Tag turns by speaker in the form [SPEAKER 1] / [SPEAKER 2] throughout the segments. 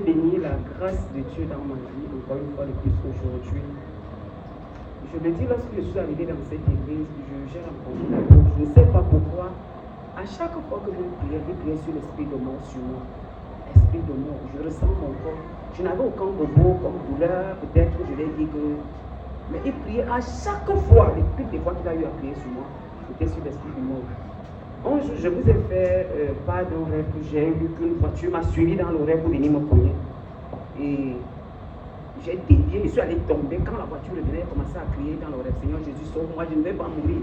[SPEAKER 1] béni la grâce de Dieu dans ma vie, encore une fois de plus aujourd'hui. Je le dis, lorsque je suis arrivé dans cette église, j'ai rencontré l'apôtre. Je ne sais pas pourquoi, à chaque fois que je priais sur l'esprit de mort sur moi. Esprit de mort, je ressens mon corps. Je n'avais aucun repos comme douleur, peut-être je l'ai dit que. Mais il priait à chaque fois, toutes les fois qu'il a eu à prier sur moi, j'étais sur l'esprit de mort. Un jour, je vous ai fait part d'un rêve que j'ai eu, qu'une voiture m'a suivi dans le rêve pour venir me cogner. Et j'ai dévié, je suis allé tomber. Quand la voiture revenait, j'ai commencé à crier dans le rêve, Seigneur Jésus, sauve-moi, je ne vais pas mourir.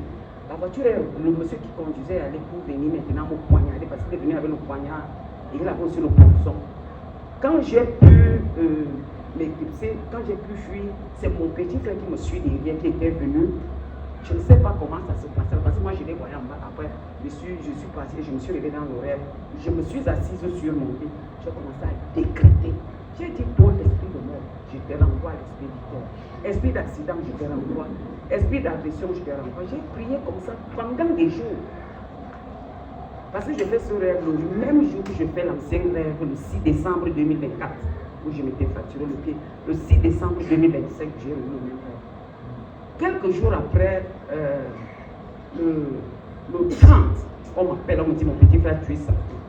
[SPEAKER 1] La voiture, le monsieur qui conduisait allait pour venir maintenant me poignarder parce qu'il est venu avec le poignard et il avait aussi le poinçon. Quand j'ai pu m'éclipser, quand j'ai pu fuir, c'est mon petit frère qui me suit derrière, qui était venu. Je ne sais pas comment ça se passait parce que moi je les voyais en bas. Après, je suis passé, je me suis réveillé dans le rêve. Je me suis assise sur mon lit. J'ai commencé à décréter. J'ai dit, toi, esprit de mort, je te renvoie à l'esprit du corps. Esprit d'accident, je te renvoie. Esprit d'agression, je te renvoie. J'ai prié comme ça pendant des jours. Parce que je fais ce rêve le même jour que je fais l'ancien rêve, le 6 décembre 2024, où je m'étais fracturé le pied. Le 6 décembre 2025, j'ai eu le même rêve. Quelques jours après, le 30, on m'appelle, on me dit, mon petit frère, tu es sa fille.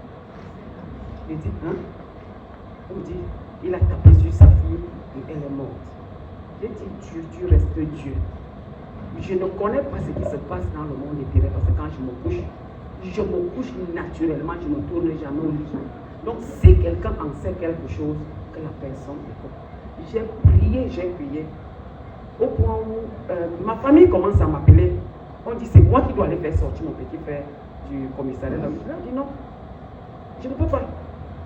[SPEAKER 1] Je dis, hein? On me dit, il a tapé sur sa fille et elle est morte. J'ai dit, Dieu, tu restes Dieu. Je ne connais pas ce qui se passe dans le monde éternel parce que quand je me couche naturellement, je ne tourne jamais au lit. Donc, si quelqu'un en sait quelque chose, que la personne écoute. J'ai prié. Au point où ma famille commence à m'appeler. On dit, c'est moi qui dois aller faire sortir mon petit frère du commissariat. Je dis non, je ne peux pas.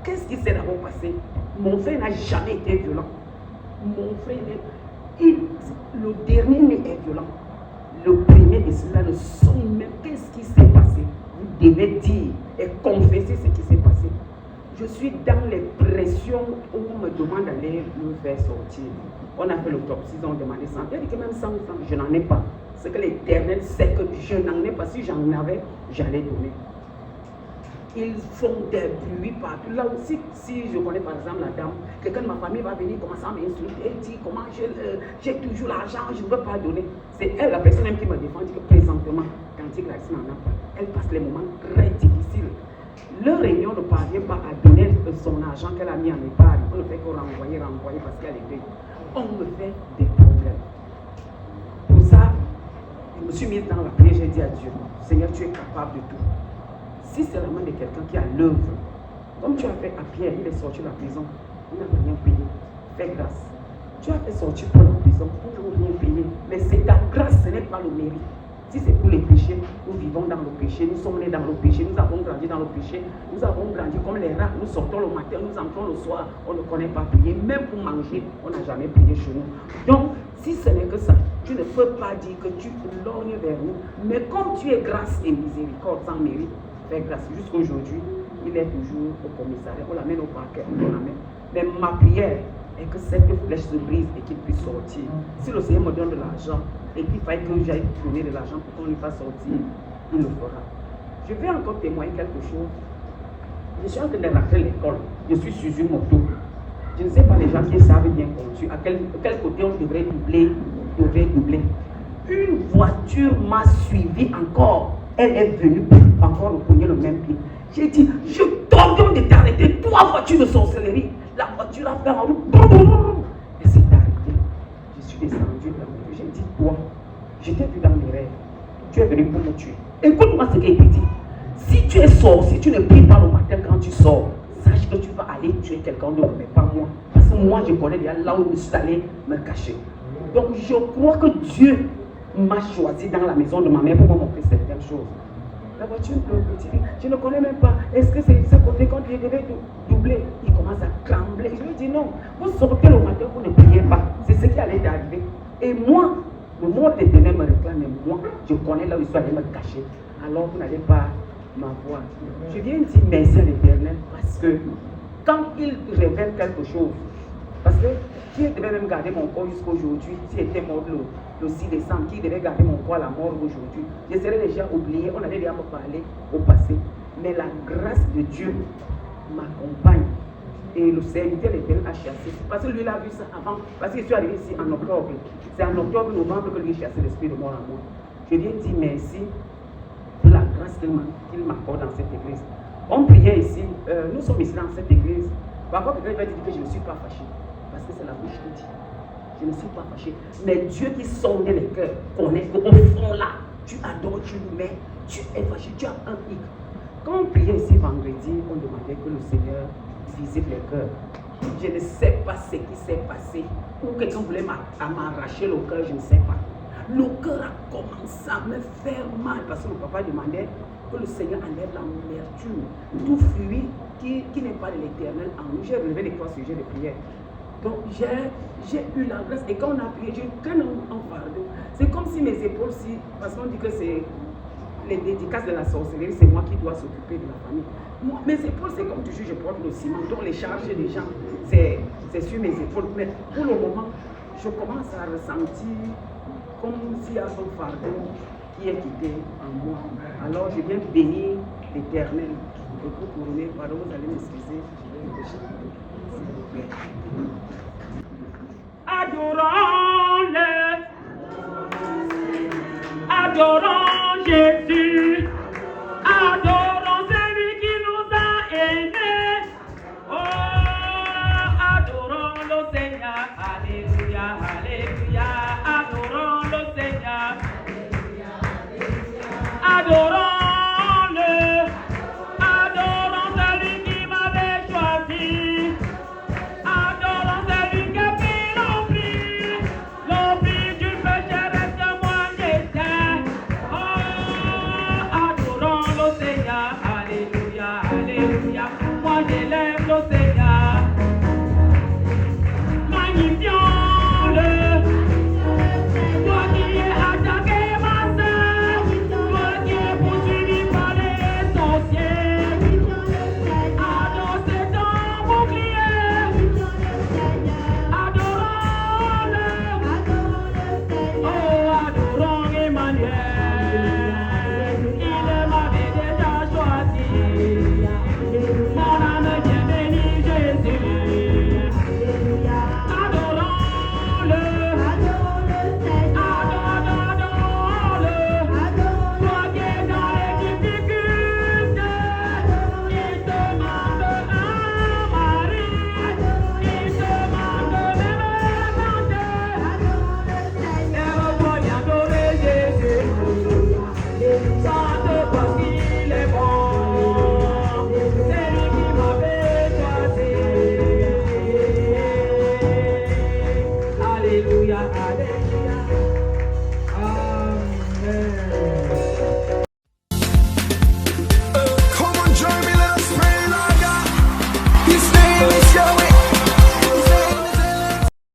[SPEAKER 1] Qu'est-ce qui s'est d'abord passé? Mon frère n'a jamais été violent. Mon frère, le dernier est violent. Le premier de cela, le son même, qu'est-ce qui s'est passé? Vous devez dire et confesser ce qui s'est passé. Je suis dans les pressions où on me demande d'aller me faire sortir. On a fait l'autopsie, ils ont demandé 100. Il a dit que même 100 francs, je n'en ai pas. C'est que l'Éternel sait que je n'en ai pas. Si j'en avais, j'allais donner. Ils font des bruits partout. Là aussi, si je connais par exemple la dame, quelqu'un de ma famille va venir commencer à m'insulter et dire comment j'ai toujours l'argent, je ne veux pas donner. C'est elle, la personne même qui me défend, dit que présentement, quand il n'en a pas, elle passe les moments très difficiles. Leur réunion ne parvient pas à donner son argent qu'elle a mis en épargne. On ne fait que renvoyer parce qu'elle est payée. On me fait des problèmes. Pour ça, je me suis mise dans la prière, j'ai dit à Dieu, Seigneur, tu es capable de tout. Si c'est la main de quelqu'un qui a l'œuvre, comme tu as fait à Pierre, il est sorti de la prison, il n'a rien payé. Fais grâce. Tu as fait sortir Paul de la prison, il n'a rien payé. Mais c'est ta grâce, ce n'est pas le mérite. Si c'est pour les péchés, nous vivons dans le péché, nous sommes nés dans le péché, nous avons grandi dans le péché, nous avons grandi comme les rats, nous sortons le matin, nous entrons le soir, on ne connaît pas prier, même pour manger, on n'a jamais prié chez nous. Donc, si ce n'est que ça, tu ne peux pas dire que tu lorgnes vers nous, mais comme tu es grâce et miséricorde sans mérite, fais grâce. Jusqu'aujourd'hui, il est toujours au commissariat, on l'amène au parquet, on l'amène. Mais ma prière est que cette flèche se brise et qu'il puisse sortir. Si le Seigneur me donne de l'argent, et qu'il faille que j'aille donner de l'argent pour qu'on lui fasse sortir, il le fera. Je vais encore témoigner quelque chose. Je suis en train de rentrer l'école. Je suis sur une moto. Je ne sais pas les gens qui savent bien conduire. À quel côté on devrait doubler. Une voiture m'a suivi encore. Elle est venue encore me cogner le même pied. J'ai dit, je t'ordonne de t'arrêter. Toi, voiture de sorcellerie. La voiture a fait en route. Elle s'est arrêtée. Je suis descendu de la voiture. J'ai dit, toi, je t'ai vu dans mes rêves. Tu es venu pour me tuer. Écoute-moi ce qui a été dit. Si tu es sorcier, tu ne pries pas le matin quand tu sors. Sache que tu vas aller tuer quelqu'un d'autre, mais pas moi. Parce que moi, je connais déjà là où je suis allé me cacher. Donc, je crois que Dieu m'a choisi dans la maison de ma mère pour me montrer certaines choses. La voiture, je ne connais même pas. Est-ce que c'est ce côté quand il devait doubler? Il commence à trembler. Je lui dis non. Vous sortez le matin, vous ne priez pas. C'est ce qui allait arriver. Et moi, le monde des ténèbres me réclame, mais moi, je connais là où je suis allé me cacher. Alors vous n'allez pas m'avoir. Je viens dire merci à l'Éternel parce que quand il révèle quelque chose, parce que qui devait même garder mon corps jusqu'à aujourd'hui, s'il était mort le 6 décembre, qui devait garder mon corps à la mort aujourd'hui, je serais déjà oublié, on allait déjà me parler au passé. Mais la grâce de Dieu m'accompagne. Et le serviteur de l'Éternel a chassé. Parce que lui, il a vu ça avant. Parce que je suis arrivé ici en octobre. C'est en octobre, novembre que lui a chassé l'esprit de mort à moi. Je lui ai dit merci pour la grâce qu'il m'accorde dans cette église. On priait ici. Nous sommes ici dans cette église. Parfois, quelqu'un va dire que je ne suis pas fâché. Parce que c'est la bouche qui dit. Je ne suis pas fâché. Mais Dieu qui sonde les cœurs connaît qu'au fond là, tu adores, tu mets, tu es fâché, tu as un hic. Quand on priait ici vendredi, on demandait que le Seigneur visite les cœurs. Je ne sais pas ce qui s'est passé. Ou quelqu'un voulait m'arracher le cœur, je ne sais pas. Le cœur a commencé à me faire mal parce que le papa demandait que le Seigneur enlève l'amertume, tout fruit qui n'est pas de l'Éternel en nous. J'ai relevé les 3 sujets de prière. Donc j'ai eu la grâce et quand on a prié, je traîne en fardeau. C'est comme si mes épaules, parce qu'on dit que c'est les dédicaces de la sorcellerie, c'est moi qui dois s'occuper de la famille. Moi, mes épaules, c'est comme toujours, je porte le ciment. Donc les charges des gens, c'est sur mes épaules. Mais pour le moment, je commence à ressentir comme s'il y a un fardeau qui est quitté en moi. Alors je viens bénir l'Éternel. Et pour tourner, pardon, vous allez m'excuser, je vais chanter, s'il vous plaît. Adorons-le, adorons Jésus.